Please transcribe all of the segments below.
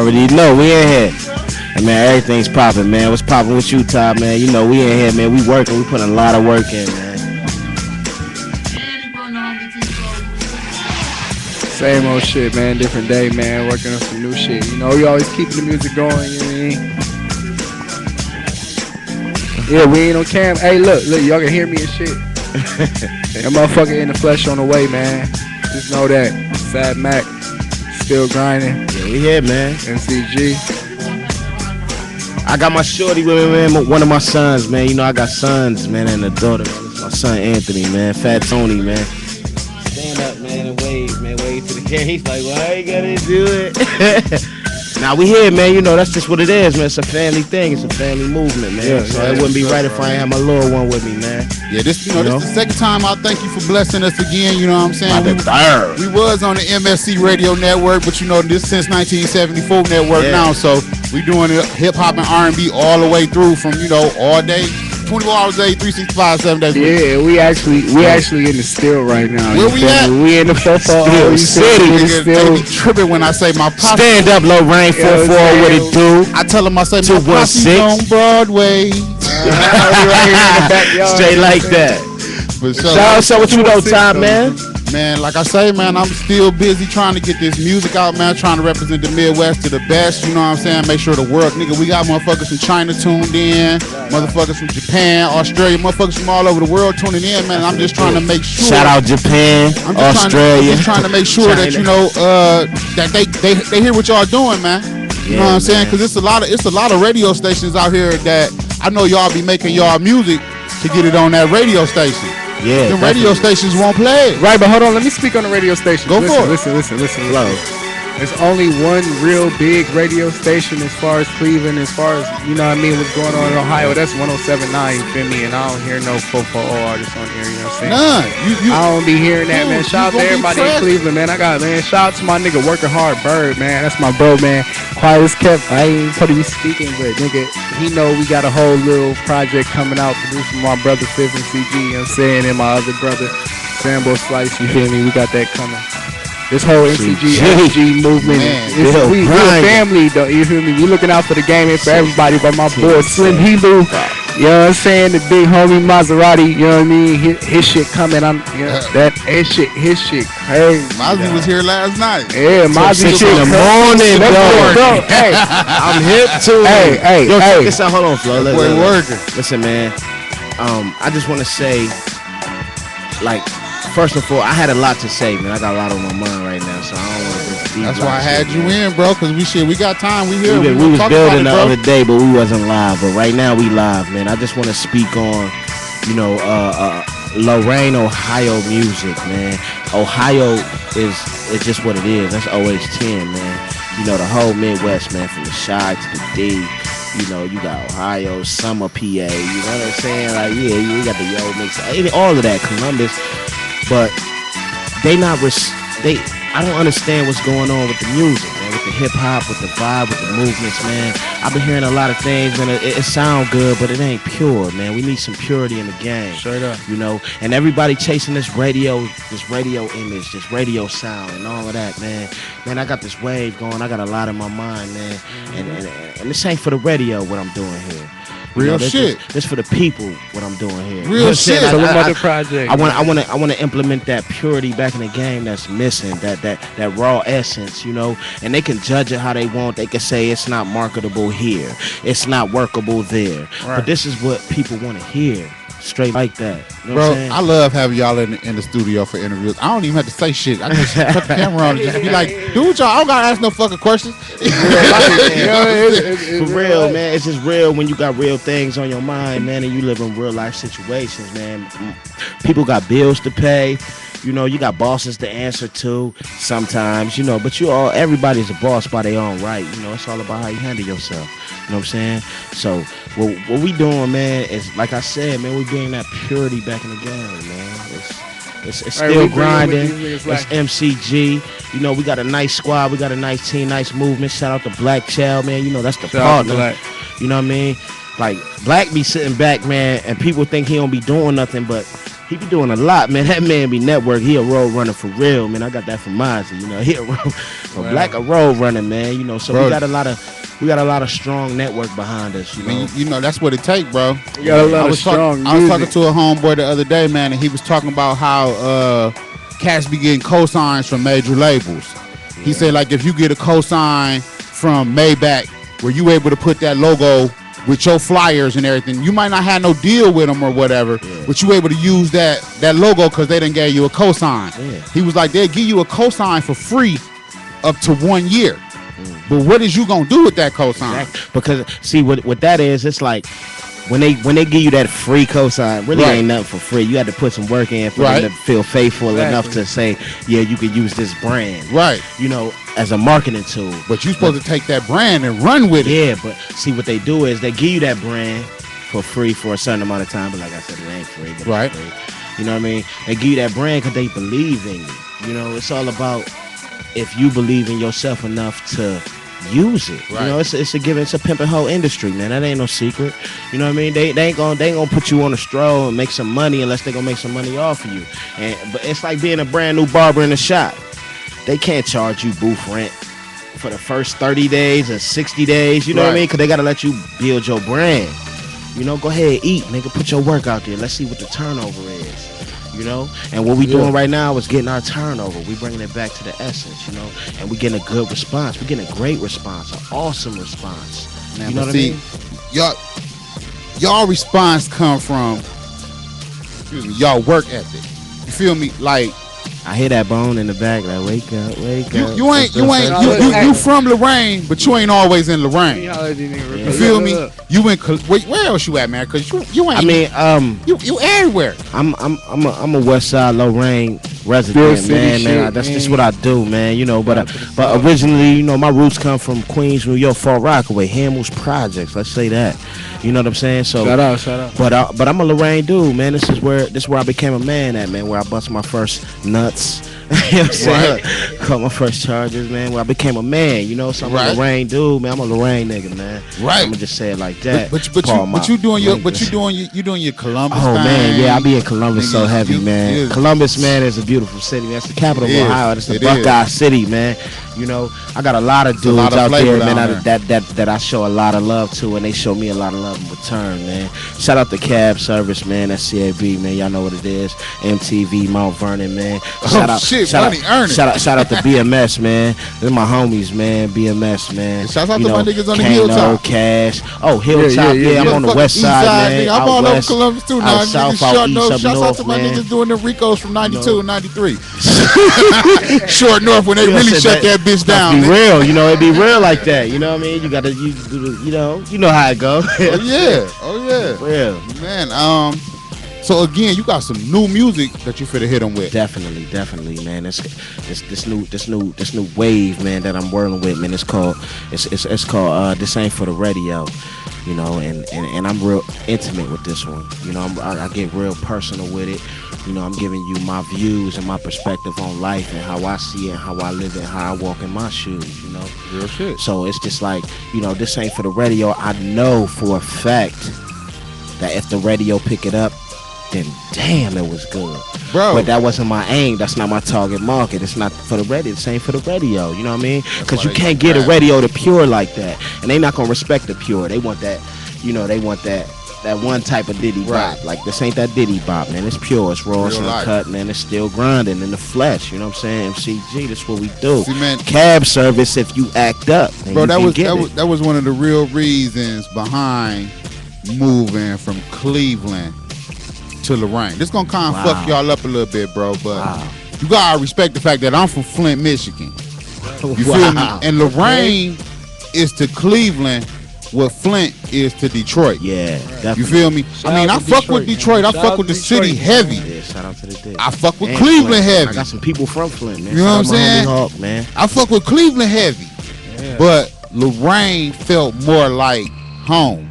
already know we in here. And man, everything's popping, man. What's popping with you, Todd, man? You know we in here, man. We working. We putting a lot of work in, man. Same old shit, man. Different day, man. Working on some new shit. You know, we always keeping the music going. You know what I mean? Yeah, we ain't on cam. Hey, look, y'all can hear me and shit. That motherfucker in the flesh on the way, man. Just know that. Sad Makk, still grinding. Yeah, we here, man. MCG. I got my shorty with me, man. One of my sons, man. You know, I got sons, man, and a daughter, man. It's my son Anthony, man. Fat Tony, man. Stand up, man, and wave, man. Wave to the camera. He's like, well, I ain't gotta do it. Now we here, man. You know, that's just what it is, man. It's a family thing. It's a family movement, man. Yeah, so it wouldn't be right if I ain't have my little one with me, man. Yeah, this is the second time. I thank you for blessing us again. You know what I'm saying? We was on the MSC Radio Network, but you know this Since 1974 network now. So we doing hip hop and R&B all the way through from all day. 24 hours a day, 365, 7 days a week. Yeah, we actually in the still right now. Where we at? We in the 440 city. They be tripping when I say my posse. Stand up, Lorraine, 44, what it do? I tell them I say my posse's on Broadway. Straight like that. Shout out what you know, Todd, man. Man, like I say, man, I'm still busy trying to get this music out, man, trying to represent the Midwest to the best, you know what I'm saying? Make sure the world, nigga, we got motherfuckers from China tuned in, motherfuckers from Japan, Australia, motherfuckers from all over the world tuning in, man. I'm just trying to make sure. Shout out Japan, Australia. I'm just trying to make sure that, that they hear what y'all doing, man. You know what I'm saying? Because it's a lot of radio stations out here that I know y'all be making y'all music to get it on that radio station. Yeah, the radio stations won't play it. Right, but hold on, let me speak on the radio station. Go for it. Listen. There's only one real big radio station as far as Cleveland, as far as, you know what I mean, what's going on in Ohio. That's 107.9, you feel me? And I don't hear no 440 artists on here, you know what I'm saying? None. I don't be hearing that, man. Shout out to everybody in Cleveland, man. Shout out to my nigga Working Hard Bird, man. That's my bro, man. Quiet as kept. I ain't probably be speaking, but nigga, he know we got a whole little project coming out produced from my brother Fifth and CG, you know what I'm saying? And my other brother, Sambo Slice, you feel me? We got that coming. This whole MCG movement, we a family though, you feel me? We looking out for the game and for everybody, but my boy Slim Helu, you know what I'm saying? The big homie Maserati, you know what I mean? His shit coming, his shit crazy. Mozzie was here last night. Yeah, Mozzie shit in the morning, bro. Hey, I'm hip to it. Hey. Listen, hold on, Flo. Listen, man. I just want to say, like, first of all, I had a lot to say, man. I got a lot on my mind right now, so I don't want to just deep. That's why I had you in, bro, because we got time. We here. We was building the other day, but we wasn't live. But right now we live, man. I just want to speak on, Lorraine, Ohio music, man. Ohio is just what it is. That's OH10, man. You know, the whole Midwest, man, from the Chi to the D. You know, you got Ohio, Summer, PA. You know what I'm saying? Like, yeah, you got the Yo Mix, all of that, Columbus. But I don't understand what's going on with the music, man, with the hip hop, with the vibe, with the movements, man. I've been hearing a lot of things, and it sound good, but it ain't pure, man. We need some purity in the game. Straight up. You know, and everybody chasing this radio image, this radio sound, and all of that, man. Man, I got this wave going. I got a lot in my mind, man. And this ain't for the radio, what I'm doing here. Real shit. This for the people. What I'm doing here. Real shit. Project. I want to implement that purity back in the game that's missing. That raw essence, you know. And they can judge it how they want. They can say it's not marketable here. It's not workable there. Right. But this is what people want to hear. Straight like that. You know bro, what I'm saying? I love having y'all in the studio for interviews. I don't even have to say shit. I just cut the camera on and just be like, dude, y'all, I don't gotta ask no fucking questions. For real, man. It's just real when you got real things on your mind, man, and you live in real life situations, man. People got bills to pay. You know, you got bosses to answer to sometimes, you know, but everybody's a boss by their own right. You know, it's all about how you handle yourself. You know what I'm saying? So what we doing, man, is like I said, man, we bringing that purity back in the game, man. It's still grinding. It's MCG. You know, we got a nice squad. We got a nice team, nice movement. Shout out to Black Child, man. You know, that's the partner. You know what I mean? Like, Black be sitting back, man, and people think he don't be doing nothing, but He be doing a lot, man. That man be network. He a road runner for real, man. I got that from Mozzie, you know. He a black a road runner, man. You know, so bro, we got a lot of strong network behind us, you know. I mean, you know, that's what it take, bro. You got a lot of strong music. I was talking to a homeboy the other day, man, and he was talking about how cats be getting cosigns from major labels. Yeah. He said, like, if you get a cosign from Maybach, where you able to put that logo with your flyers and everything, you might not have no deal with them or whatever, but you able to use that logo because they done gave you a cosign. Yeah. He was like, they'll give you a cosign for free up to 1 year. But what is you gonna do with that cosign? Exactly. Because see what that is, it's like when they give you that free cosign, really ain't nothing for free. You had to put some work in for them to feel faithful enough to say, yeah, you can use this brand, right? You know, as a marketing tool. But you supposed to take that brand and run with it. Yeah, but see what they do is they give you that brand for free for a certain amount of time. But like I said, it ain't free. But right. It's free. You know what I mean? They give you that brand because they believe in you. You know, it's all about if you believe in yourself enough to use it. Right. You know, it's a given. It's a pimping whole industry, man. That ain't no secret. You know what I mean? They ain't gonna put you on a stroll and make some money unless they gonna make some money off of you. But it's like being a brand new barber in the shop. They can't charge you booth rent for the first 30 days or 60 days. You know what I mean? Because they got to let you build your brand. You know, go ahead, eat, nigga. Put your work out there. Let's see what the turnover is. You know? And what we doing right now is getting our turnover. We bringing it back to the essence, you know? And we getting a good response. We getting a great response, an awesome response. Man, you know what I mean? Y'all response come from, y'all work ethic. You feel me? Like, I hear that bone in the back, like wake up. You from Lorraine, but you ain't always in Lorraine. You feel me? You where else you at, man? Cause you ain't. I mean, you everywhere. I'm a West Side Lorraine resident, man. That's just what I do, man. You know, but originally, you know, my roots come from Queens, New York, Far Rockaway, Hamels Projects. Let's say that. You know what I'm saying? So shout out. But I'm a Lorraine dude, man. This is where I became a man at, man. Where I bust my first nuts. You know what I'm saying? Caught my first charges, man. Where I became a man, you know. So I'm a Lorraine dude, man. I'm a Lorraine nigga, man. Right. I'm gonna just say it like that. But you doing your Columbus. Oh man, yeah, I be in Columbus so heavy, man. Columbus, man, is a beautiful city. Man. That's the capital of Ohio. That's the Buckeye City, man. You know, I got a lot of dudes out there, man, that I show a lot of love to, and they show me a lot of love in return, man. Shout out to Cab Service, man. That's CAB, man. Y'all know what it is. MTV, Mount Vernon, man. Shout out to BMS, man. They're my homies, man. BMS, man. Shout out to my niggas on the Hilltop. Cash. Oh, Hilltop, yeah. I'm on the west side, man. I'm all over Columbus too now. South, out east, up Shout out to my niggas doing the Ricos from 92 and 93. Short North when they really shut that bitch down. Be real, you know, it be real like that. You know what I mean? You gotta, you know how it go. Oh yeah. Real, man. So again, you got some new music that you finna hit them with. Definitely, man. It's this new wave, man, that I'm whirling with, man. It's called This Ain't For The Radio. You know, and I'm real intimate with this one. You know, I get real personal with it. You know, I'm giving you my views and my perspective on life and how I see it, and how I live it, how I walk in my shoes, you know. Real shit. So it's just like, you know, this ain't for the radio. I know for a fact that if the radio pick it up, then damn, it was good. Bro. But that wasn't my aim. That's not my target market. It's not for the radio. It's ain't for the radio. You know what I mean? Because you can't get a radio to pure like that. And they not going to respect the pure. They want that, you know, they want that one type of Diddy bop. Like, this ain't that Diddy bop, man. It's pure. It's raw. It's uncut, man. It's still grinding in the flesh. You know what I'm saying? MCG, that's what we do. See, man, Cab Service if you act up. Bro, that was one of the real reasons behind moving from Cleveland to Lorraine. This gonna kind of fuck y'all up a little bit, bro, but you gotta respect the fact that I'm from Flint, Michigan. You feel me? And Lorraine is to Cleveland what Flint is to Detroit. Yeah, definitely. You feel me? I fuck with Detroit. I fuck with the city heavy. Yeah, shout out to the dick. I fuck with Cleveland heavy. I got some people from Flint, man. You know what I'm saying? Hawk, man. I fuck with Cleveland heavy. Yeah. But Lorraine felt more like home.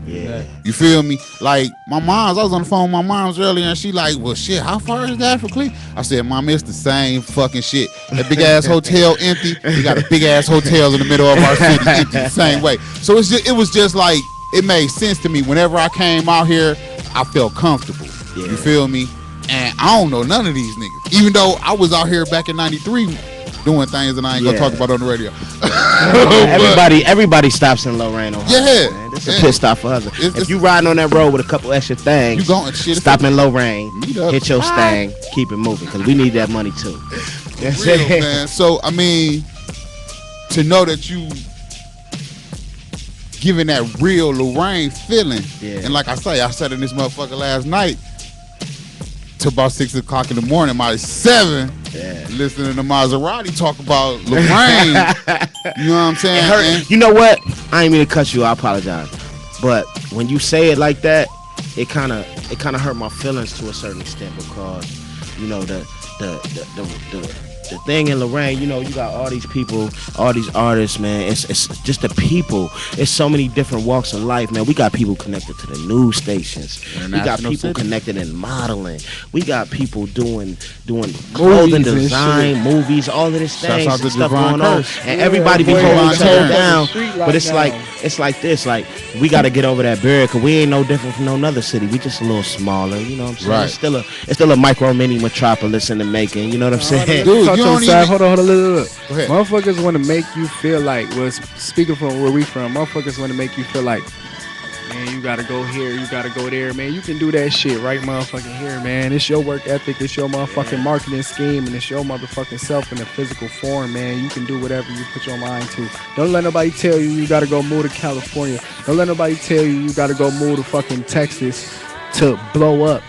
Yeah. You feel me? Like, I was on the phone with my mom's earlier, and she like, well, shit, how far is that from Cleveland? I said, Mom, it's the same fucking shit. That big-ass hotel empty. We got a big-ass hotel in the middle of our city empty the same way. So it was just like, it made sense to me. Whenever I came out here, I felt comfortable. Yeah. You feel me? And I don't know none of these niggas. Even though I was out here back in 93 doing things that I ain't gonna talk about on the radio. Everybody stops in Lorraine, Ohio. Yeah. Man. This is a pit stop for others. If you riding on that road with a couple extra things, you going shit. Stop in Lorraine, hit your Stang, keep it moving, because we need that money too. Real, man. So, I mean, to know that you giving that real Lorraine feeling. Yeah. And like I say, I sat in this motherfucker last night till about 6 o'clock in the morning, my 7, listening to Maserati talk about Lorraine. You know what I'm saying? You know what? I ain't mean to cut you. I apologize. But when you say it like that, it kind of hurt my feelings to a certain extent, because you know the thing in Lorraine, you know, you got all these people, all these artists, man. It's just the people. It's so many different walks of life, man. We got people connected to the news stations. We got people connected in modeling. We got people doing clothing design, movies, all of this things and stuff going on. And everybody be holding each other down. But it's like this. Like, we got to get over that barrier, because we ain't no different from no other city. We just a little smaller, you know what I'm saying? Right. It's still a micro mini metropolis in the making, you know what I'm saying? Dude, hold on, look. Motherfuckers want to make you feel like, speaking from where we from, motherfuckers want to make you feel like, man, you gotta go here, you gotta go there, man. You can do that shit right motherfucking here, man. It's your work ethic, it's your motherfucking marketing scheme, and it's your motherfucking self in a physical form, man. You can do whatever you put your mind to. Don't let nobody tell you gotta go move to California. Don't let nobody tell you gotta go move to fucking Texas to blow up.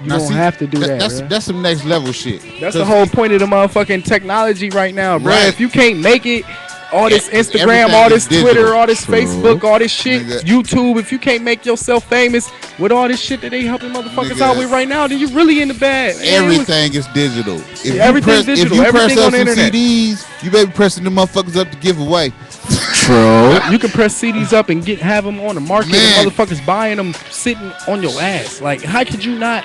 You don't have to do that. That's some next level shit. That's the whole point of the motherfucking technology right now, bro. Right. If you can't make it, all this Instagram, all this Twitter, all this Facebook, all this shit, YouTube, if you can't make yourself famous with all this shit that they helping motherfuckers out with right now, then you really in the bad. Everything is digital. Everything's digital. If you Everything press on the internet. CDs, you better pressing the motherfuckers up to give away. True. You can press CDs up and have them on the market, and motherfuckers buying them sitting on your ass. Like, how could you not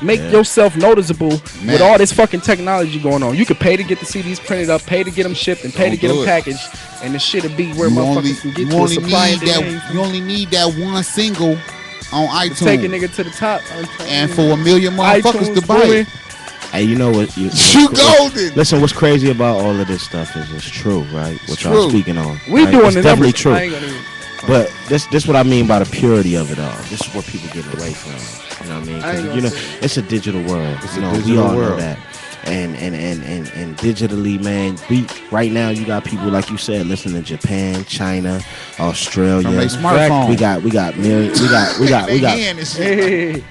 make yourself noticeable with all this fucking technology going on? You could pay to get the CDs printed up, pay to get them shipped, and pay to get them packaged, and the shit'll be where motherfuckers can get to a supply and demand. You only need that one single on iTunes to take a nigga to the top, and for 1 million motherfuckers to buy it. Hey, you know what? You golden. Listen, what's crazy about all of this stuff is it's true, right? What y'all speaking on. We doing it's it. Definitely true. But this what I mean by the purity of it all. This is what people get away from. You know what I mean? 'Cause, you know, it's a digital world. We all know that. And digitally, man, right now you got people, like you said, listening to Japan, China, Australia. We got millions. We got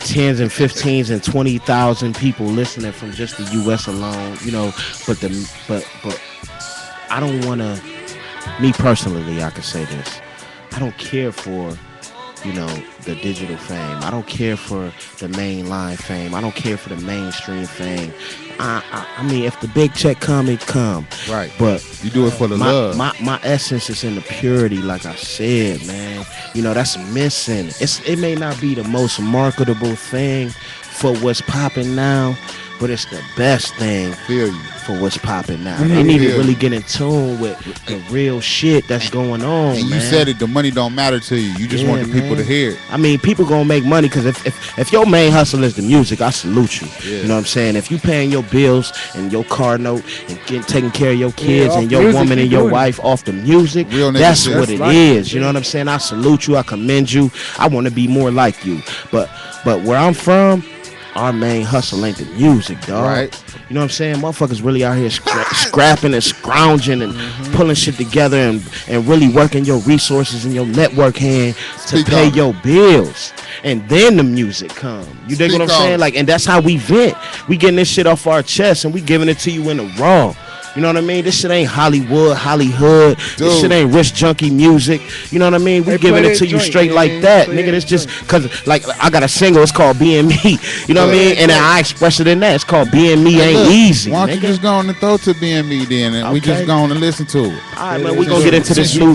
tens and 15s and 20,000 people listening from just the U.S. alone. You know, but I don't want to. Me personally, I could say this. I don't care for, you know, the digital fame. I don't care for the mainline fame. I don't care for the mainstream fame. I mean, if the big check come, it come. Right. But you do it for the love. My essence is in the purity, like I said, man. You know, that's missing. It may not be the most marketable thing for what's popping now, but it's the best thing for what's popping now. They need to really get in tune with the real shit that's going on. And you said it, the money don't matter to you. You just want the people to hear it. I mean, people gonna make money because if your main hustle is the music, I salute you. You know what I'm saying? If you paying your bills and your car note and taking care of your kids and your woman and your wife off the music, that's what it is. You know what I'm saying? I salute you. I commend you. I want to be more like you. But where I'm from, our main hustle ain't the music, dog. Right. You know what I'm saying? Motherfuckers really out here scrapping and scrounging and pulling shit together and really working your resources in your network hand to pay your bills. And then the music come. You dig what I'm saying? Like, and that's how we vent. We getting this shit off our chest and we giving it to you in the raw. You know what I mean? This shit ain't Hollywood. This shit ain't rich junkie music. You know what I mean? We giving it to you straight like that, nigga. It's just cause, like, I got a single. It's called Being Me. You know what I mean? And I express it in that. It's called Being Me Ain't Easy. Why don't you just go on and throw to Being Me then, and we just go on and listen to it. All right, man. We gonna get into this new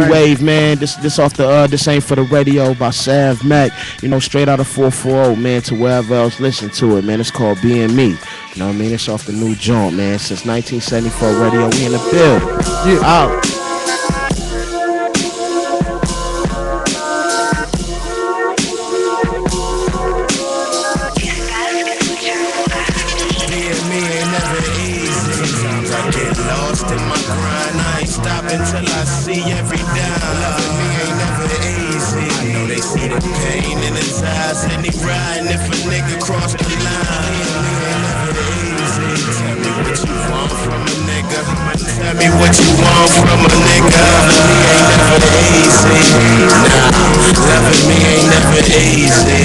wave, man. This off the This Ain't For The Radio by Sav Makk. You know, straight out of 440, man. To wherever else listen to it, man. It's called Being Me. You know what I mean? It's off the new joint, man. Since 1974 radio, we in the building. Yeah. Out. Estás the pain in his eyes and he riding if a nigga cross the line. Tell me what you want from a nigga. Tell me what you want from a nigga. Me ain't never easy. Nah, loving me ain't never easy.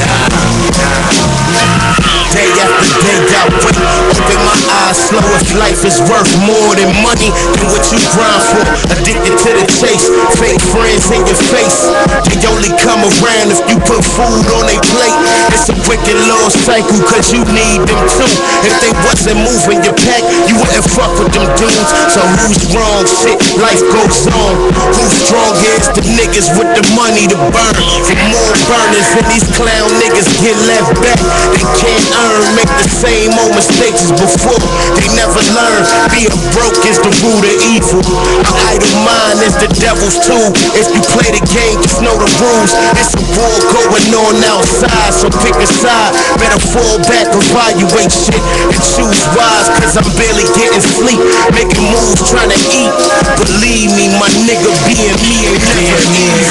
Nah. Day after day, I wait. Open my eyes slow. If life is worth more than money, than what you grind for. Addicted to the chase. Fake friends in your face. They only come around if you put food on their plate. It's a wicked little cycle, cause you need them too. If they wasn't moving your pack, you wouldn't fuck with them dudes. So who's wrong? Shit, life goes on. Who's strong is the niggas with the money to burn. For more burners and these clown niggas get left back. They can't make the same old mistakes as before. They never learn. Being broke is the root of evil. An idle mind is the devil's tool. If you play the game, just know the rules. It's a war going on outside, so pick a side. Better fall back, evaluate shit, and choose wise. Cause I'm barely getting sleep, making moves, trying to eat. Believe me, my nigga, being me ain't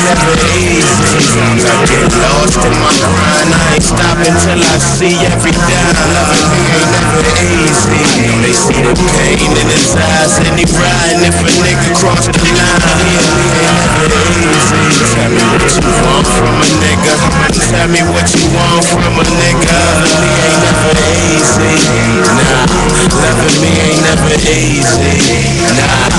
never easy. Sometimes I get lost in my grind. I ain't stopping till I see every down. Loving me ain't never easy. They see the pain in his eyes and he riding if a nigga cross the line. Me ain't never easy. Tell me what you want from a nigga. Tell me what you want from a nigga. Me ain't never easy. Nah, loving me ain't never easy. Nah.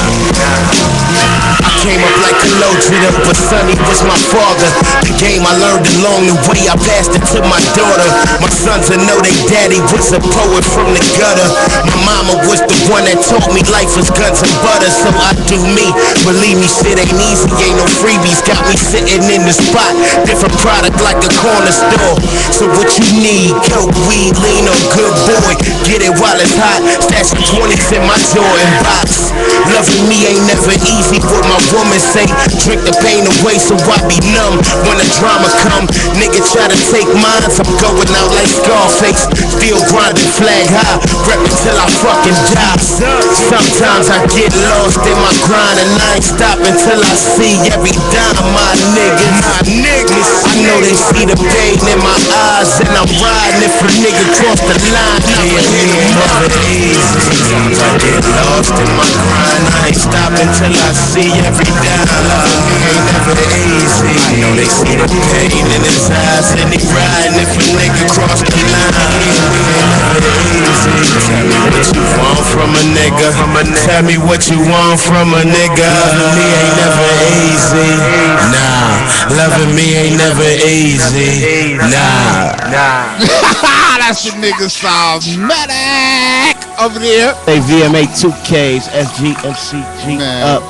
I came up like a Calogero, but Sonny was my father. The game I learned along the way, I passed it to my daughter. My sons will know they daddy was a poet from the gutter. My mama was the one that taught me life was guns and butter. So I do me, believe me, shit ain't easy, ain't no freebies. Got me sitting in the spot, different product like a corner store. So what you need, coke, weed, lean or good boy, get it while it's hot. Stash 20s in my Jordan box. Loving me ain't never easy, what my woman say. Drink the pain away so I be numb when the drama come. Nigga try to take mine, I'm going out like Scarface. Still grinding flag high, reppin' till I fucking die. Sometimes I get lost in my grind and I ain't stopping till I see every dime. My niggas, I know they see the pain in my eyes and I'm riding if a nigga cross the line. Sometimes I get lost in my grind, I ain't stopping till I see every dime. Loving me ain't never easy. I know they see the pain in his eyes and he riding if a nigga cross the line. Tell me what you want from a nigga. Tell me what you want from a nigga. Loving me ain't never easy. Nah, loving me ain't never easy. Nah. That's the nigga sound medic over there. Hey, VMA 2Ks, SGMCG up.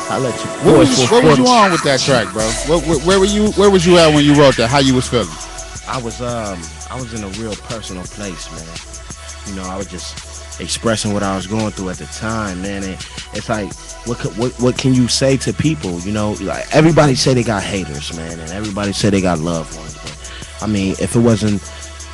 I'll let you. What was you on with that track, bro? Where was you at when you wrote that? How you was feeling? I was in a real personal place, man. You know, I was just expressing what I was going through at the time, man. And it's like, what can you say to people? You know, like everybody say they got haters, man, and everybody say they got loved ones. But I mean, if it wasn't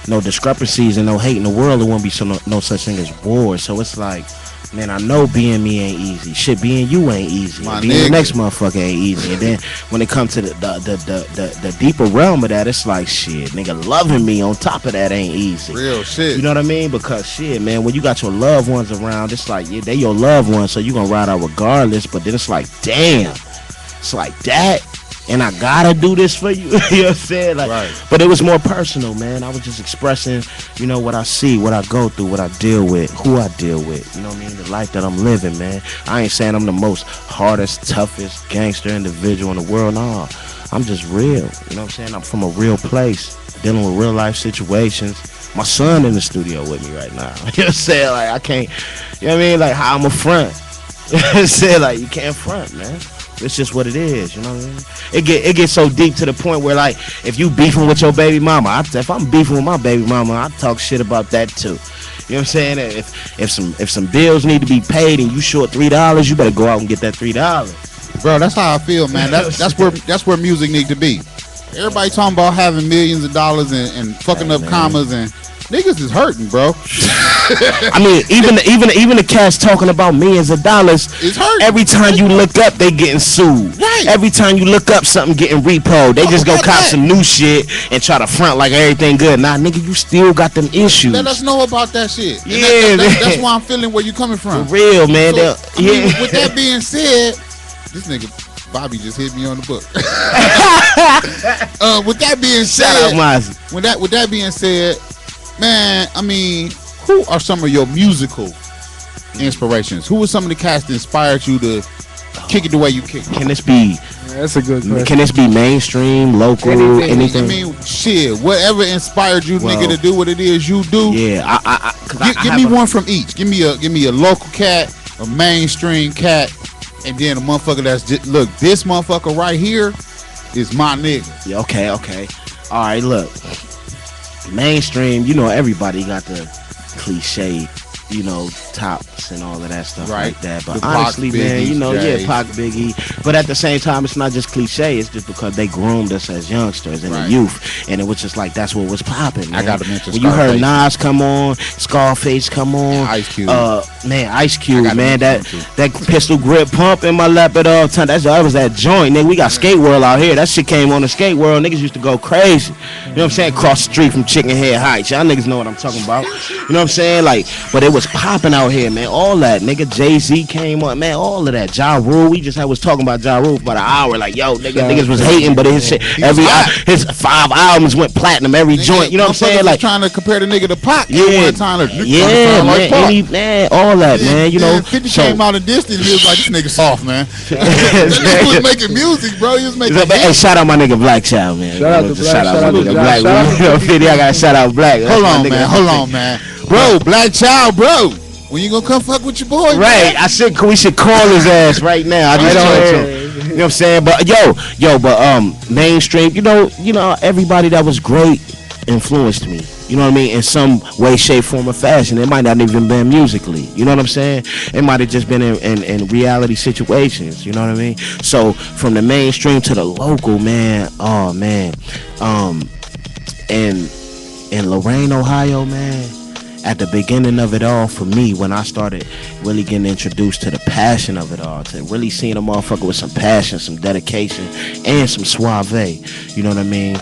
no discrepancies and no hate in the world, there wouldn't be no such thing as war. So it's like, man, I know being me ain't easy. Shit, being you ain't easy. Being the next motherfucker ain't easy. And then when it comes to the deeper realm of that, it's like, shit, nigga, loving me on top of that ain't easy. Real shit. You know what I mean? Because shit, man, when you got your loved ones around, it's like, yeah, they your loved ones, so you gonna ride out regardless. But then it's like, damn, it's like that. And I gotta do this for you. You know what I'm saying? Like, right. But it was more personal, man. I was just expressing, you know, what I see, what I go through, what I deal with, who I deal with. You know what I mean? The life that I'm living, man. I ain't saying I'm the most hardest, toughest gangster individual in the world. No, I'm just real. You know what I'm saying? I'm from a real place, dealing with real life situations. My son in the studio with me right now. You know what I'm saying? Like, I can't, you know what I mean? Like, how I'm a front. You know what I'm saying? Like, you can't front, man. It's just what it is, you know what I mean? It gets so deep to the point where, like, if you beefing with your baby mama, if I'm beefing with my baby mama, I talk shit about that too. You know what I'm saying? If some bills need to be paid and you short $3, you better go out and get that $3. Bro, that's how I feel, man. That's where music need to be. Everybody talking about having millions of dollars and fucking up commas and niggas is hurting, bro. I mean, even the cats talking about millions of dollars. It's hurting. Every time you look up, they getting sued. Right. Every time you look up, something getting repoed. They just go cop some new shit and try to front like everything good. Nah, nigga, you still got them issues. Let us know about that shit. And yeah, that's why I'm feeling where you coming from. For real, man. So, I mean, with that being said, this nigga Bobby just hit me on the book. With that being said, shout out Mozzie. With that being said, man, I mean, who are some of your musical inspirations? Who are some of the cats that inspired you to kick it the way you kick it? Can this be? That's a good question. Can this be mainstream, local, anything? I mean, shit, whatever inspired you, nigga, to do what it is you do. Yeah, give me one from each. Give me a local cat, a mainstream cat, and then a motherfucker that's just, look, this motherfucker right here is my nigga. Yeah, okay. All right, look. Mainstream, you know, everybody got the cliche, you know, tops and all of that stuff like that. But honestly, man, you know, Pac, Biggie. But at the same time, it's not just cliche. It's just because they groomed us as youngsters and the youth, and it was just like that's what was popping. Man. I gotta mention when you heard Nas come on, Scarface come on, Ice Cube. Ice Cube, man, that pistol grip pump in my lap at all time. That was that joint, nigga. We got Skate World out here. That shit came on the Skate World. Niggas used to go crazy. You know what I'm saying? Cross the street from Chicken Head Heights. Y'all niggas know what I'm talking about. You know what I'm saying? Like, but it was popping out here, man. All that, nigga. Jay-Z came on, man. All of that. Ja Rule. We just was talking about Ja Rule for about an hour. Like, yo, niggas was hating, but his shit, his 5 albums went platinum every joint. You know what I'm saying? Like trying to compare the nigga to Pac. Yeah, man. All that, man. You know, 50 came out in distance. He was like, this nigga soft, man. He was making music, bro. He was making. Hey, shout out my nigga Black Child, man. Shout out to Black. Shout out my nigga Black. I gotta shout out Black. Hold on, man. Bro, Black Child, bro. When you gonna come fuck with your boy? Right. Man? We should call his ass right now. I just told him. You know what I'm saying? But mainstream, you know, everybody that was great influenced me. You know what I mean? In some way, shape, form, or fashion. It might not even been musically. You know what I'm saying? It might have just been in reality situations. You know what I mean? So from the mainstream to the local, man. Oh man. In Lorain, Ohio, man. At the beginning of it all, for me, when I started really getting introduced to the passion of it all, to really seeing a motherfucker with some passion, some dedication, and some suave, you know what I mean?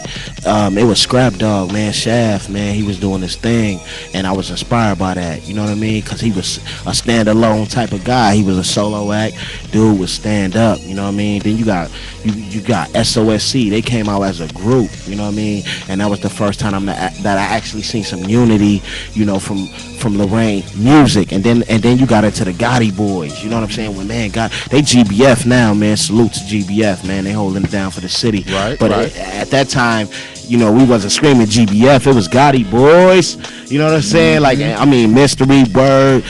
It was Scrap Dog, man, Shaft, man, he was doing his thing, and I was inspired by that, you know what I mean? Because he was a standalone type of guy. He was a solo act. Dude would stand up, you know what I mean? Then you got SOSC. They came out as a group, you know what I mean? And that was the first time that I actually seen some unity, you know, from Lorraine music, and then you got into the Gotti boys. You know what I'm saying? When they GBF now, man. Salute to GBF, man. They holding it down for the city. Right. But at that time, you know, we wasn't screaming GBF. It was Gotti boys. You know what I'm saying? Like, I mean, Mystery Bird.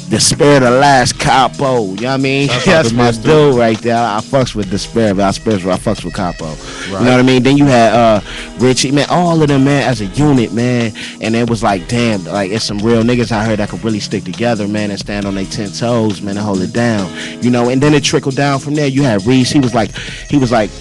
Despair the last capo, you know what I mean? That's my dude right there. I fucks with Despair, but I fucks with capo. Right. You know what I mean? Then you had Richie, man, all of them, man, as a unit, man. And it was like, damn, like it's some real niggas out here that could really stick together, man, and stand on their 10 toes, man, and hold it down. You know, and then it trickled down from there. You had Reese, he was like the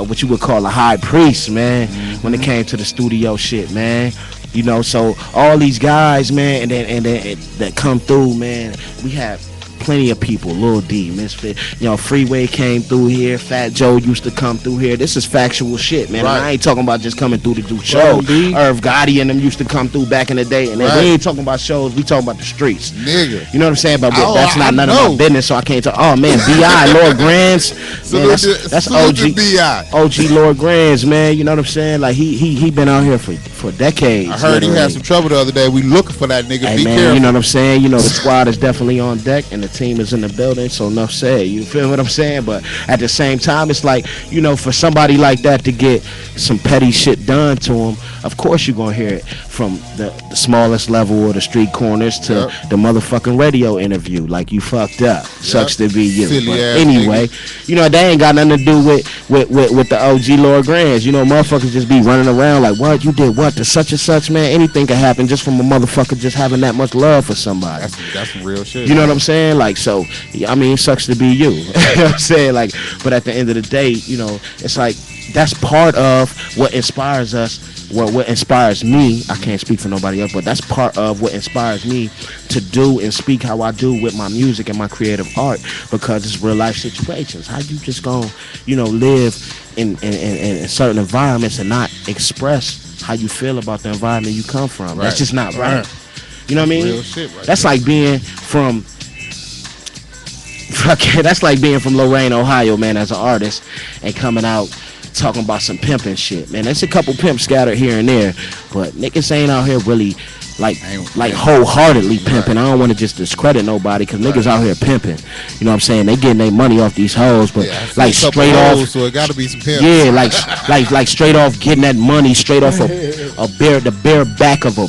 what you would call a high priest, man, when it came to the studio shit, man. You know, so all these guys, man, and then that come through, man. We have plenty of people. Lil D, Misfit, you know, Freeway came through here. Fat Joe used to come through here. This is factual shit, man. Right. And I ain't talking about just coming through to do shows. Irv Gotti and them used to come through back in the day, and we ain't talking about shows. We talking about the streets, nigga. You know what I'm saying? But that's not none of my business, so I can't talk. Oh man, B.I. Lord Grands, man, that's OG B.I. OG Lord Grands, man. You know what I'm saying? Like he been out here for decades. I heard he had some trouble the other day. We looking for that nigga. Hey, be man, careful. you know what I'm saying? You know, the squad is definitely on deck and the team is in the building, so enough said. You feel what I'm saying? But at the same time, it's like, you know, for somebody like that to get some petty shit done to him, of course you're gonna hear it from the smallest level or the street corners to the motherfucking radio interview. Like, you fucked up. Sucks to be you. Silly but nigga. anyway, you know, that ain't got nothing to do with the OG Lord Grands. You know, motherfuckers just be running around like, what, you did what to such and such, man. Anything can happen just from a motherfucker just having that much love for somebody. That's some real shit. You know what I'm saying? Like, so, I mean, it sucks to be you. You know what I'm saying? Like, but at the end of the day, you know, it's like, that's part of what inspires us. What inspires me, I can't speak for nobody else, but that's part of what inspires me to do and speak how I do with my music and my creative art, because it's real life situations. How you just gonna, live in certain environments and not express how you feel about the environment you come from? Right. That's just not right. You know what I mean? Real shit right that's there. like being from that's like being from Lorain, Ohio, man, as an artist, and coming out talking about some pimping shit, man. There's a couple pimps scattered here and there, but niggas ain't out here really like wholeheartedly pimping. I don't want to just discredit nobody, because niggas out here pimping. You know what I'm saying? They getting their money off these hoes, but like straight off. So it gotta be some pimps. Yeah, like straight off getting that money straight off the bare back of a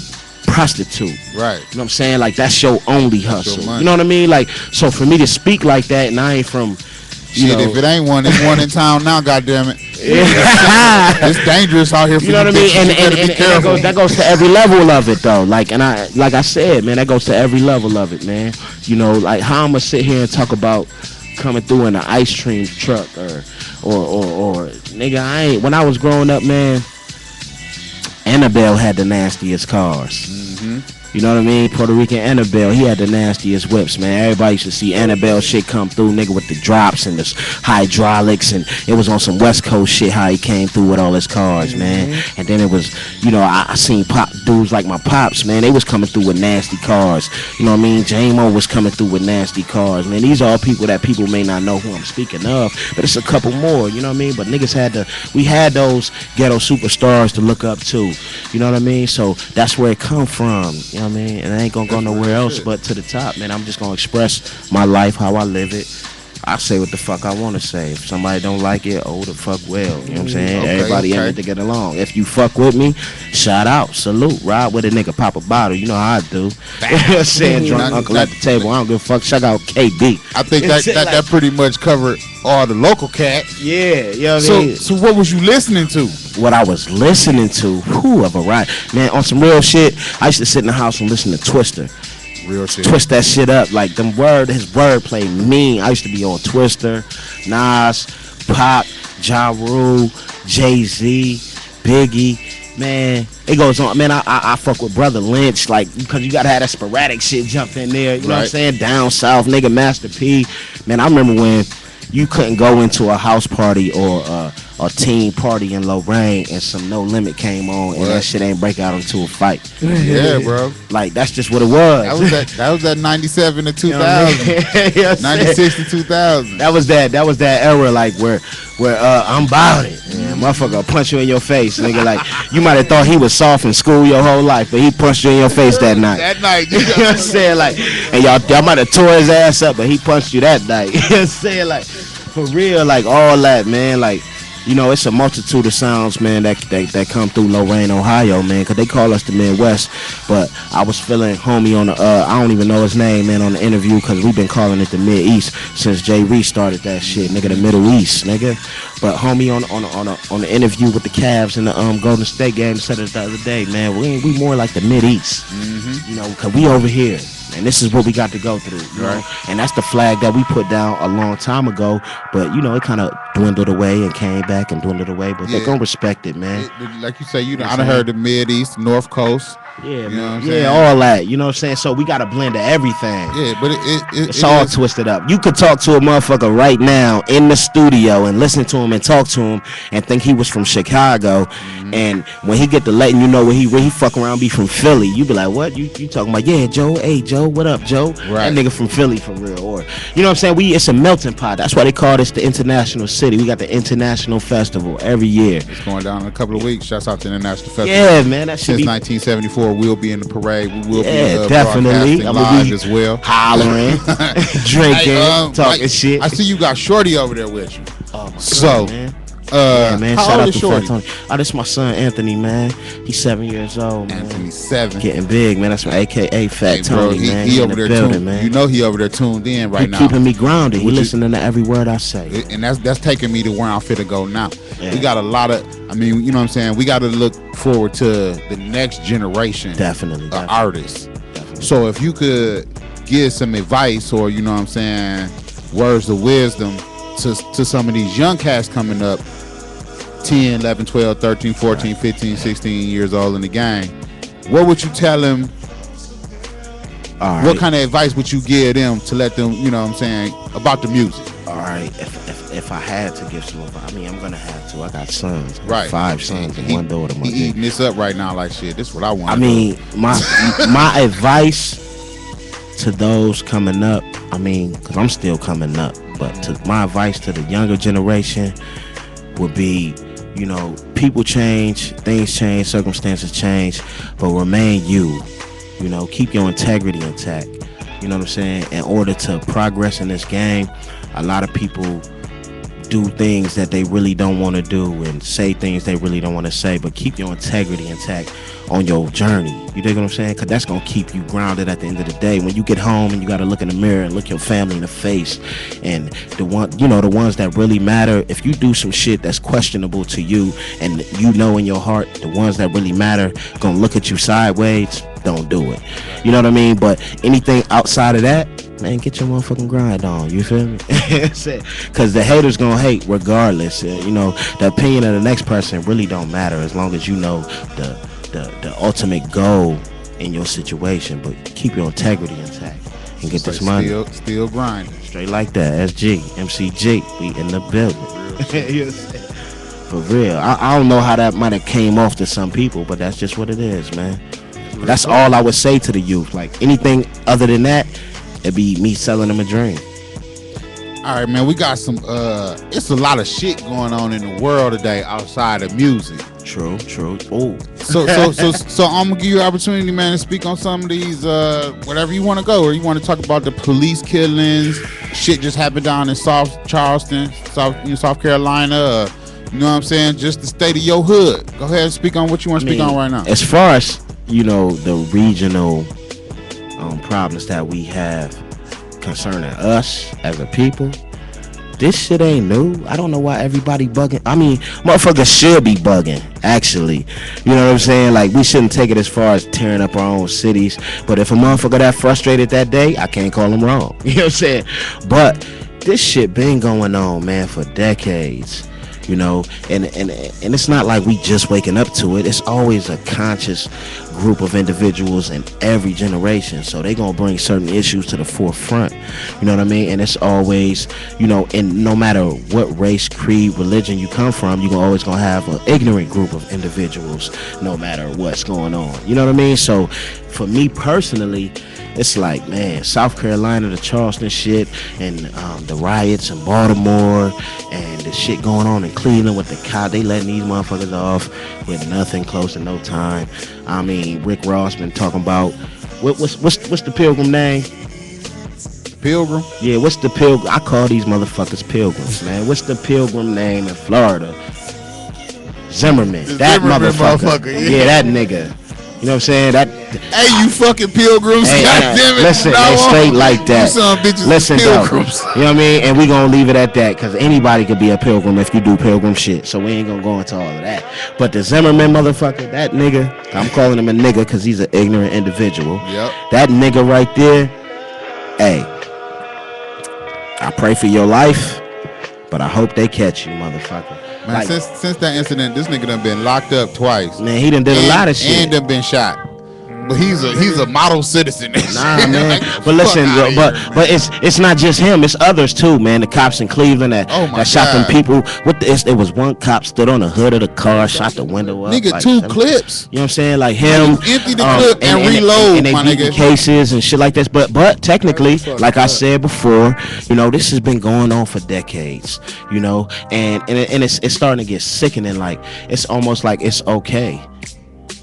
prostitute. Right. You know what I'm saying? Like, that's your only hustle. You know what I mean? Like, so for me to speak like that, and I ain't from shit, if it ain't one, it's one in town now, goddammit. It's dangerous out here for you. Know what I mean? And that goes to every level of it, though. Like I said, man, that goes to every level of it, man. Like how I'ma sit here and talk about coming through in an ice cream truck or nigga, when I was growing up, man, Annabelle had the nastiest cars. You know what I mean? Puerto Rican Annabelle, he had the nastiest whips, man. Everybody should see Annabelle shit come through, nigga, with the drops and the hydraulics, and it was on some West Coast shit how he came through with all his cars, man. And then it was, I seen pop dudes like my pops, man. They was coming through with nasty cars. You know what I mean? J-Mo was coming through with nasty cars, man. These are all people that people may not know who I'm speaking of, but it's a couple more, you know what I mean? But niggas we had those ghetto superstars to look up to, you know what I mean? So that's where it come from. You know what I mean? And I ain't gonna go nowhere else but to the top, man. I'm just gonna express my life, how I live it. I say what the fuck I want to say. If somebody don't like it, oh the fuck well. You know what I'm saying? Everybody in it to get along. If you fuck with me, shout out, salute, ride with a nigga, pop a bottle. You know how I do. Saying drunk uncle at the table. I don't give a fuck. Shout out KB. I think that pretty much covered all the local cats. Yeah, you know what I mean? So what was you listening to? What I was listening to, who of a ride. Man, on some real shit, I used to sit in the house and listen to Twister. Real shit. Twist that shit up. Like, his wordplay mean. I used to be on Twister, Nas, Pop, Ja Rule, Jay-Z, Biggie. Man, it goes on. Man, I fuck with Brother Lynch, like, because you gotta have that sporadic shit jump in there. You know what I'm saying? Down south, nigga, Master P. Man, I remember when you couldn't go into a house party or a team party in Lorain and some No Limit came on and that shit ain't break out into a fight. Yeah, bro. Like, that's just what it was. That was that 97 to 2000. You know 96 to 2000. That was that era, like, where I'm about it. Man, motherfucker will punch you in your face, nigga. Like, you might have thought he was soft in school your whole life, but he punched you in your face that night. That night. You know what I'm saying? Like, and y'all might have tore his ass up, but he punched you that night. You know what I'm saying? Like, for real, like, all that, man. Like, it's a multitude of sounds, man, that come through Lorain, Ohio, man, because they call us the Midwest. But I was feeling homie on the, I don't even know his name, man, on the interview, because we've been calling it the Mid-East since Jay Reese started that shit, nigga, the Middle East, nigga. But homie on the interview with the Cavs in the Golden State game said it the other day, man, we more like the Mid-East, because we over here. And this is what we got to go through, you know? And that's the flag that we put down a long time ago. But, it kind of dwindled away and came back and dwindled away. But they're going to respect it, man. Like you say, I done heard the Mid-East, North Coast. Yeah, man. All that. You know what I'm saying? So we got a blend of everything. Yeah, but it's all twisted up. You could talk to a motherfucker right now in the studio and listen to him and talk to him and think he was from Chicago. And when he get to letting you know where he fuck around be from Philly, you be like, what? You talking about, yeah, Joe, hey, Joe, what up, Joe? Right. That nigga from Philly for real. Or, you know what I'm saying? It's a melting pot. That's why they call this the International City. We got the International Festival every year. It's going down in a couple of weeks. Shouts out to the International Festival. Yeah, man. That should Since 1974, we'll be in the parade. We will be definitely. I'm live as well. Hollering, drinking, talking shit. I see you got Shorty over there with you. Oh, my God, man. Man, how shout old out is to Shorty? Fat Tony. Oh, this is my son Anthony, man. He's 7 years old, man. Anthony's 7. Getting big, man. That's my AKA Fat Tony, man. He in over the there building, tuned, man. You know he over there tuned in right now. Keeping me grounded. He listening to every word I say. And that's taking me to where I'm fit to go now. Yeah. We got a lot of, you know what I'm saying? We got to look forward to the next generation Definitely. of artists. Definitely. So if you could give some advice or, you know what I'm saying, words of wisdom to some of these young cats coming up, 10, 11, 12, 13, 14, 15, 16 years old in the game, what would you tell them? What kind of advice would you give them to let them, you know what I'm saying, about the music? All right, if I had to give some advice, I mean, I'm gonna have to. I got sons, right? 5 sons and 1 daughter. He eating this up right now like shit. This is what I want. I mean, my advice to those coming up, I mean, because I'm still coming up, but my advice to the younger generation would be, you know, people change, things change, circumstances change, but remain you. You know, keep your integrity intact. You know what I'm saying? In order to progress in this game, a lot of people do things that they really don't want to do and say things they really don't want to say, but keep your integrity intact on your journey. You dig what I'm saying? Because that's going to keep you grounded at the end of the day. When you get home and you got to look in the mirror and look your family in the face, and the ones that really matter, if you do some shit that's questionable to you and you know in your heart the ones that really matter going to look at you sideways, don't do it. You know what I mean? But anything outside of that, man, get your motherfucking grind on. You feel me? Because the haters gonna hate regardless. You know, the opinion of the next person really don't matter as long as you know the ultimate goal in your situation. But keep your integrity intact and get this money. Still grinding. Straight like that. SG, MCG, we in the building. For real. I don't know how that might have came off to some people, but that's just what it is, man. That's all I would say to the youth. Like anything other than that, it'd be me selling them a dream. All right, man. We got some. It's a lot of shit going on in the world today outside of music. True. Oh. So I'm gonna give you an opportunity, man, to speak on some of these. Whatever you want to go, or you want to talk about the police killings. Shit just happened down in South Charleston, South Carolina. You know what I'm saying? Just the state of your hood. Go ahead and speak on what you want to speak on right now. As far as you know, the regional problems that we have concerning us as a people, this shit ain't new. I don't know why everybody bugging. I mean, motherfuckers should be bugging, actually. You know what I'm saying? Like, we shouldn't take it as far as tearing up our own cities. But if a motherfucker that frustrated that day, I can't call him wrong. You know what I'm saying? But this shit been going on, man, for decades. You know, and it's not like we just waking up to it. It's always a conscious group of individuals in every generation, so they gonna bring certain issues to the forefront. You know what I mean? And it's always, you know, and no matter what race, creed, religion you come from, you always gonna have an ignorant group of individuals, no matter what's going on. You know what I mean? So for me personally, it's like, man, South Carolina, the Charleston shit, and the riots in Baltimore, and the shit going on in Cleveland with the cop, they letting these motherfuckers off with nothing, close to no time. I mean, Rick Ross been talking about what's the Pilgrim name? Pilgrim? Yeah, what's the Pilgrim? I call these motherfuckers Pilgrims, man. What's the Pilgrim name in Florida? Zimmerman. That motherfucker. Yeah, that nigga. You know what I'm saying? Hey, you fucking pilgrims! Hey, goddamn it! Listen, they straight like that. You some bitches listen, pilgrims. Though, you know what I mean? And we gonna leave it at that, because anybody could be a pilgrim if you do pilgrim shit. So we ain't gonna go into all of that. But the Zimmerman motherfucker, that nigga, I'm calling him a nigga because he's an ignorant individual. Yep. That nigga right there. Hey, I pray for your life, but I hope they catch you, motherfucker. Man, like, since that incident, this nigga done been locked up twice. Man, he done did a lot of shit. And done been shot. But he's a model citizen. Nah, man. But listen, but it's not just him. It's others too, man. The cops in Cleveland that shot them people. It was one cop stood on the hood of the car, shot the window up. Nigga, like, 2 clips. You know what I'm saying? Like him. Empty the clip and reload, and they my beat nigga. Cases and shit like this. But technically, like I said before, you know, this has been going on for decades. You know, and it's starting to get sickening. Like, it's almost like it's okay.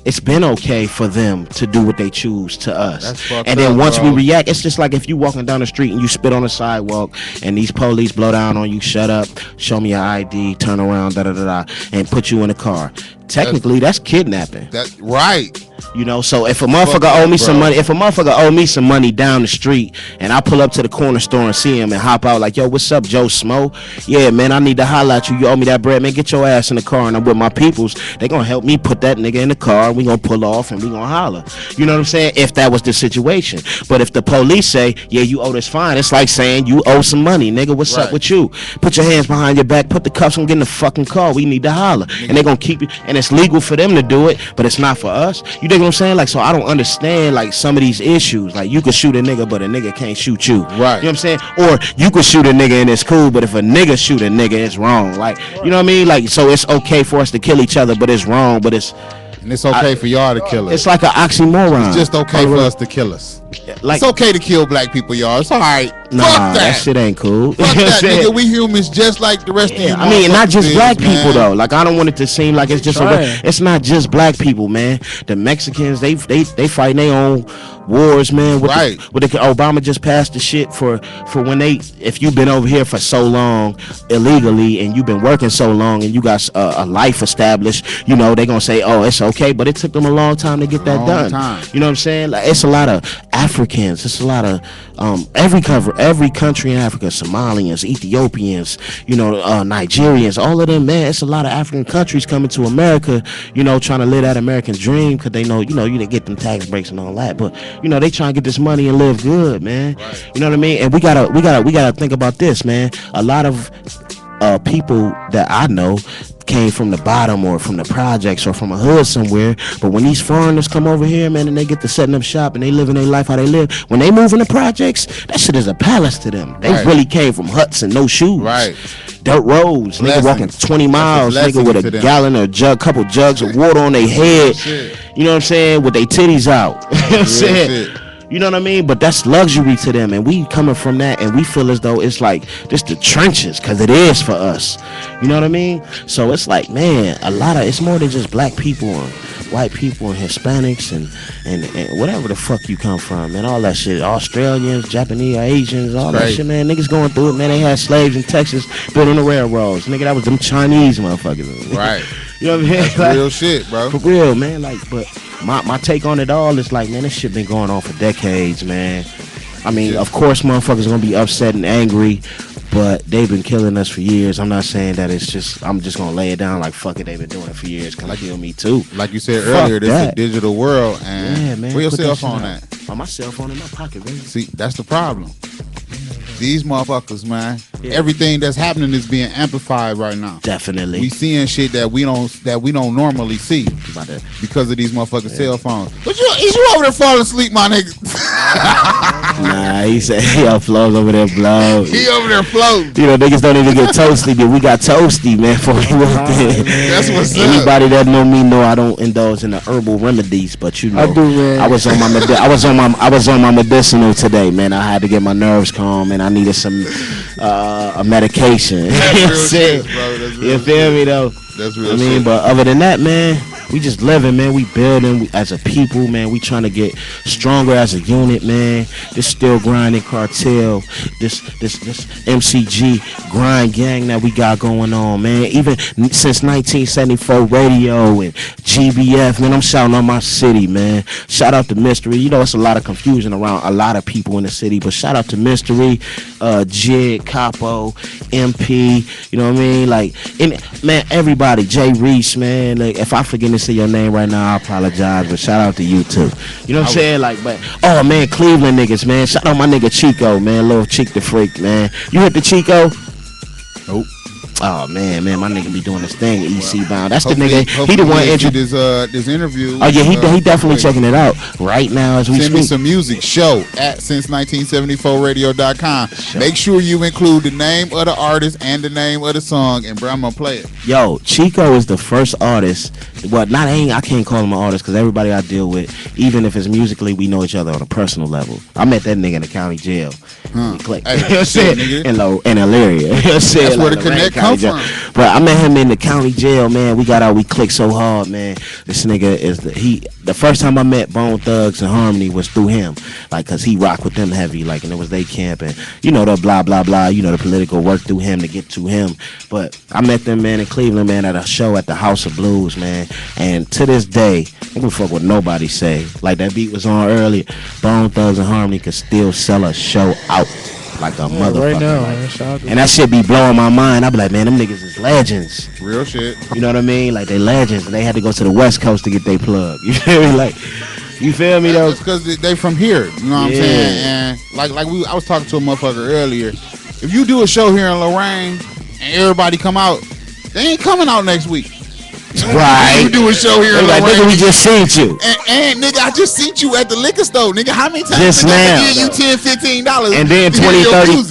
It's been okay for them to do what they choose to us. And then once we react, it's just like if you walking down the street and you spit on the sidewalk and these police blow down on you, shut up, show me your ID, turn around, and put you in a car. Technically, that's kidnapping. That's right. You know, so if a motherfucker owe me some money, if a motherfucker owe me some money down the street, and I pull up to the corner store and see him and hop out like, yo, what's up, Joe Smo? Yeah, man, I need to holler at you. You owe me that bread, man. Get your ass in the car, and I'm with my peoples. They gonna help me put that nigga in the car. We gonna pull off and we gonna holler. You know what I'm saying? If that was the situation. But if the police say, yeah, you owe this fine, it's like saying you owe some money, nigga. What's up with you? Put your hands behind your back. Put the cuffs on. Get in the fucking car. We need to holler, and they gonna keep you. And it's legal for them to do it, but it's not for us. You dig what I'm saying? Like, so I don't understand like some of these issues. Like, you could shoot a nigga, but a nigga can't shoot you. Right. You know what I'm saying? Or you could shoot a nigga and it's cool, but if a nigga shoot a nigga, it's wrong. Like, you know what I mean? Like, so it's okay for us to kill each other, but it's wrong. But it's and it's okay for y'all to kill us. It's like an oxymoron. It's just okay for us to kill us. Like, it's okay to kill black people, y'all. It's all right. Nah, fuck that shit ain't cool. Fuck that, nigga. We humans just like the rest of you. I mean, not just black people though. Like, I don't want it to seem like it's just it's not just black people, man. The Mexicans, they fighting their own wars, man. Obama just passed the shit for when if you've been over here for so long illegally and you've been working so long and you got a life established, you know, they gonna say, oh, it's okay, but it took them a long time to get that done. You know what I'm saying? Like, it's a lot of Africans, it's a lot of every country in Africa, Somalians, Ethiopians, you know, Nigerians, all of them, man. It's a lot of African countries coming to America, you know, trying to live that American dream because they know, you know, you didn't get them tax breaks and all that, but you know, they trying to get this money and live good, man. You know what I mean? And we gotta think about this, man. A lot of people that I know came from the bottom or from the projects or from a hood somewhere, but when these foreigners come over here, man, and they get to setting up shop and they living their life how they live, when they move in the projects, that shit is a palace to them. They really came from huts and no shoes, dirt roads, nigga walking 20 miles, nigga with a gallon or couple jugs of water on their head, you know what I'm saying, with their titties out. You know what I'm saying? You know what I mean? But that's luxury to them, and we coming from that, and we feel as though it's like just the trenches, because it is for us. You know what I mean? So it's like, man, it's more than just black people and white people and Hispanics and whatever the fuck you come from, man. All that shit, Australians, Japanese, Asians, all that shit, man. Niggas going through it, man. They had slaves in Texas building the railroads, nigga. That was them Chinese motherfuckers, right? You know what I mean? That's like, real shit, bro. For real, man. Like, but my take on it all is like, man, this shit been going on for decades, man. I mean, of course, motherfuckers gonna be upset and angry, but they've been killing us for years. I'm not saying that I'm just gonna lay it down like, fuck it, they've been doing it for years. Cause like, me too. Like you said earlier, this is a digital world, and man, where your cell phone at? My cell phone in my pocket, baby. See, that's the problem. These motherfuckers, man. Everything that's happening is being amplified right now. Definitely. We seeing shit that we don't normally see because of these motherfucking cell phones. But you over there falling asleep, my nigga? Nah, he said he flows over there blow. He over there floating. You know, niggas don't even get toasty, but we got toasty, man. Before we walked in. That's what's up. Anybody that know me know I don't indulge in the herbal remedies, but you know, I do, man. I was on my medicinal today, man. I had to get my nerves calm, and I needed some a medication. You feel me though? That's real. I mean, but other than that, man, we just living, man. We building as a people, man. We trying to get stronger as a unit, man. This still grinding cartel, this MCG grind gang that we got going on, man. Even since 1974 radio and GBF, man. I'm shouting on my city, man. Shout out to Mystery. You know, it's a lot of confusion around a lot of people in the city, but shout out to Mystery, Jig, Capo, MP. You know what I mean? Like, man, everybody. Jay Reese, man. Like, if I forget to say your name right now, I apologize, but shout out to you too. You know what I'm saying? Like, but oh man, Cleveland niggas, man. Shout out my nigga Chico, man. Little Chick the Freak, man. You hit the Chico? Nope. Oh man, my nigga be doing this thing, EC bound. That's the nigga. He the one introduced this interview. Oh yeah, he definitely checking it out right now as we Send speak. me some music. Show at Since1974radio.com. Make sure you include the name of the artist and the name of the song, and bro, I'm gonna play it. Yo, Chico is the first artist. Well, I can't call him an artist because everybody I deal with, even if it's musically, we know each other on a personal level. I met that nigga in the county jail. We clicked. Hey, you know what I'm saying? In Elyria. You know what I'm saying? That's where the connect comes from. But I met him in the county jail, man. We clicked so hard, man. This nigga is the first time I met Bone Thugs and Harmony was through him. Like, cause he rocked with them heavy, like, and it was they camp, and you know, the blah blah blah, you know, the political work through him to get to him. But I met them, man, in Cleveland, man, at a show at the House of Blues, man. And to this day, I don't fuck what nobody say. Like that beat was on earlier. Bone Thugs and Harmony could still sell a show out like a motherfucker. Right now, like, and that shit be blowing my mind. I be like, man, them niggas is legends. Real shit. You know what I mean? Like they legends, and they had to go to the West Coast to get their plug. You feel me? Like, you feel me though? That's because they from here. You know what I'm saying? And I was talking to a motherfucker earlier. If you do a show here in Lorraine and everybody come out, they ain't coming out next week. Right. You do a show here in like, Lorraine. Nigga, we just seen you. And nigga, I just seen you at the liquor store. Nigga, how many times just now, I give you $10, $15? And then 20,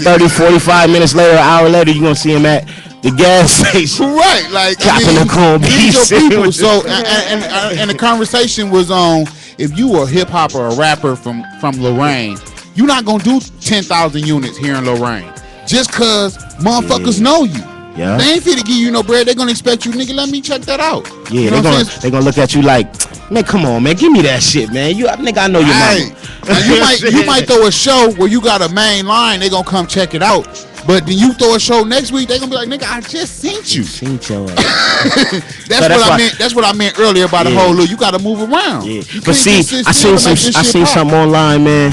30, 45 mininutes later, an hour later, you gonna see him at the gas station. Right. Like, chopping the corned beef people. So, and the conversation was on, if you a hip hop or a rapper from Lorraine, you're not gonna do 10,000 units here in Lorraine. Just cause motherfuckers know you. Yeah. They ain't fit to give you no bread. They gonna expect you, nigga. Let me check that out. Yeah, you know they gonna look at you like, man, come on, man, give me that shit, man. Nigga, I know your mama. You might throw a show where you got a main line. They gonna come check it out. But then you throw a show next week, they gonna be like, nigga, I just seen you. Seen your ass. That's what I meant earlier by the whole look. You gotta move around. Yeah. But see, I seen something online, man.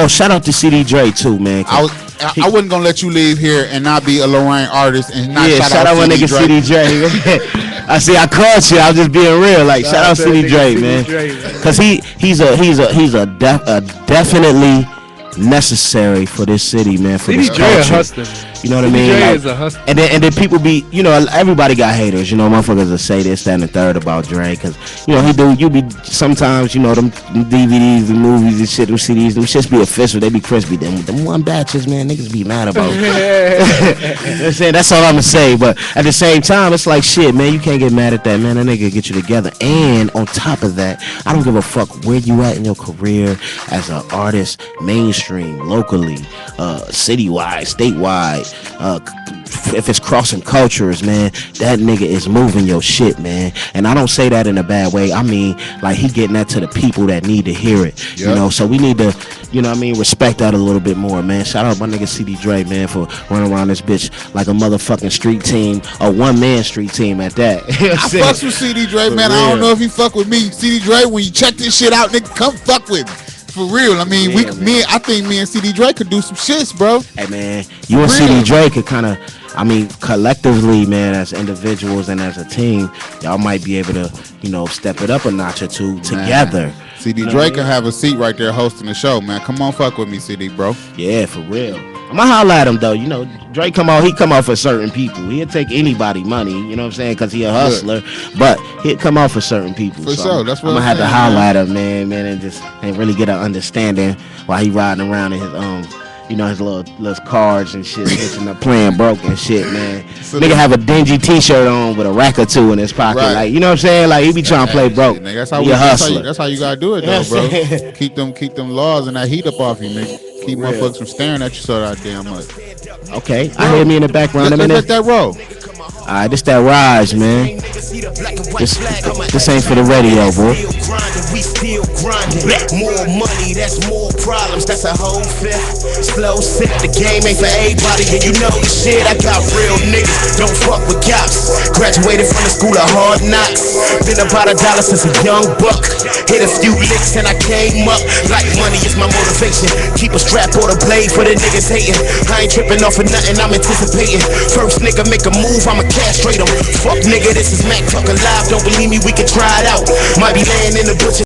Shout out to CD Dre too, man. I wasn't gonna let you leave here and not be a Lorraine artist and not shout out my nigga CD Dre. I caught you. I was just being real. Like shout out CD Dre, man. Cause he's a definitely necessary for this city, man. For this culture. You know what I mean? Like, is a hustler. And then people be, you know, everybody got haters. You know, motherfuckers will say this, that, and the third about Dre, cause you know you be sometimes, you know, them DVDs and movies and shit, them CDs, them shits be official. They be crispy. Them one batches, man, niggas be mad about. You know what I'm saying? That's all I'm gonna say. But at the same time, it's like shit, man. You can't get mad at that, man. That nigga get you together. And on top of that, I don't give a fuck where you at in your career as an artist, mainstream, locally, citywide, statewide. If it's crossing cultures, man, that nigga is moving your shit, man. And I don't say that in a bad way. I mean, like, he getting that to the people that need to hear it. Yep. You know, so we need to, you know what I mean, respect that a little bit more, man. Shout out my nigga CD Dre, man, for running around this bitch like a motherfucking street team, a one-man street team at that. You know I fucks with CD Dre, man. I don't know if he fuck with me. CD Dre, when you check this shit out, nigga, come fuck with me. For real, I mean, I think me and CD Dre could do some shits, bro. Hey, man, you and CD Dre could kind of, I mean, collectively, man, as individuals and as a team, y'all might be able to, you know, step it up a notch or two together. Man. CD Dre can have a seat right there hosting the show, man. Come on, fuck with me, CD, bro. Yeah, for real. I'm gonna holler at him though. You know, Dre he come out for certain people. He'll take anybody money, you know what I'm saying, because he a hustler. But he'll come out for certain people. For sure, that's what I'm gonna have to holler at him, man, and really get an understanding while he riding around in his you know, his little cards and shit, hitting up playing broke and shit, man. So nigga have a dingy T-shirt on with a rack or two in his pocket, right. Like, you know what I'm saying? Like, he be trying to play broke. Nigga, that's how you gotta do it, though, bro. keep them laws and that heat up off you, nigga. Keep motherfuckers from staring at you so damn much. Okay, I hear me in the background. Let that roll. Alright, this that rise, man. This ain't for the radio, boy. We still grinding. More money, that's more problems. That's a whole fifth. Slow sip, the game ain't for everybody. And you know the shit, I got real niggas. Don't fuck with cops. Graduated from the school of hard knocks. Been about $1 since a young buck. Hit a few licks and I came up. Like money is my motivation. Keep a strap or a blade for the niggas hating. I ain't tripping off of nothing, I'm anticipating. First nigga make a move, I'ma castrate him. Fuck nigga, this is Makk talking live. Don't believe me, we can try it out. Might be laying in the butcher.